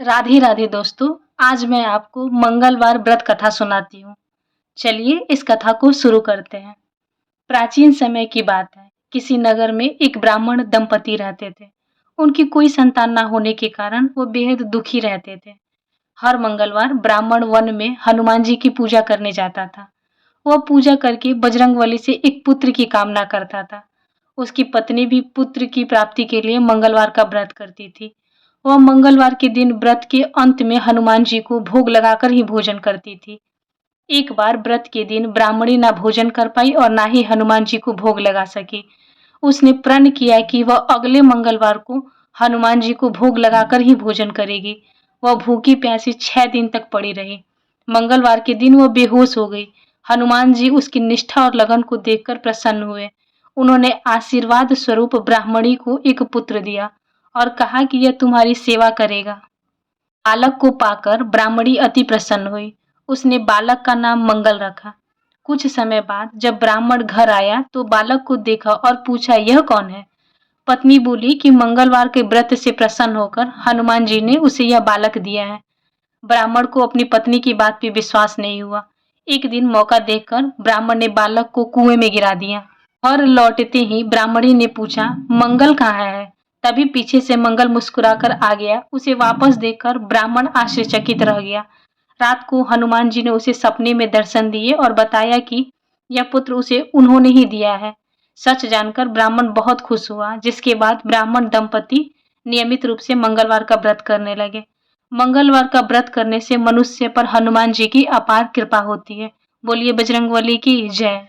राधे राधे दोस्तों। आज मैं आपको मंगलवार व्रत कथा सुनाती हूँ। चलिए इस कथा को शुरू करते हैं। प्राचीन समय की बात है। किसी नगर में एक ब्राह्मण दंपति रहते थे। उनकी कोई संतान ना होने के कारण वो बेहद दुखी रहते थे। हर मंगलवार ब्राह्मण वन में हनुमान जी की पूजा करने जाता था। वह पूजा करके बजरंगबली से एक पुत्र की कामना करता था। उसकी पत्नी भी पुत्र की प्राप्ति के लिए मंगलवार का व्रत करती थी। वह मंगलवार के दिन व्रत के अंत में हनुमान जी को भोग लगाकर ही भोजन करती थी। एक बार व्रत के दिन ब्राह्मणी ना भोजन कर पाई और ना ही हनुमान जी को भोग लगा सकी। उसने प्रण किया कि वह अगले मंगलवार को हनुमान जी को भोग लगाकर ही भोजन करेगी। वह भूखी प्यासी 6 दिन तक पड़ी रही। मंगलवार के दिन वह बेहोश हो गई। हनुमान जी उसकी निष्ठा और लगन को देखकर प्रसन्न हुए। उन्होंने आशीर्वाद स्वरूप ब्राह्मणी को एक पुत्र दिया और कहा कि यह तुम्हारी सेवा करेगा। बालक को पाकर ब्राह्मणी अति प्रसन्न हुई। उसने बालक का नाम मंगल रखा। कुछ समय बाद जब ब्राह्मण घर आया तो बालक को देखा और पूछा, यह कौन है? पत्नी बोली कि मंगलवार के व्रत से प्रसन्न होकर हनुमान जी ने उसे यह बालक दिया है। ब्राह्मण को अपनी पत्नी की बात पे विश्वास नहीं हुआ। एक दिन मौका देखकर ब्राह्मण ने बालक को कुएं में गिरा दिया। और लौटते ही ब्राह्मणी ने पूछा, मंगल कहाँ है? तभी पीछे से मंगल मुस्कुराकर आ गया। उसे वापस देखकर ब्राह्मण आश्चर्यचकित रह गया। रात को हनुमान जी ने उसे सपने में दर्शन दिए और बताया कि यह पुत्र उसे उन्होंने ही दिया है। सच जानकर ब्राह्मण बहुत खुश हुआ, जिसके बाद ब्राह्मण दंपति नियमित रूप से मंगलवार का व्रत करने लगे। मंगलवार का व्रत करने से मनुष्य पर हनुमान जी की अपार कृपा होती है। बोलिए बजरंगबली की जय।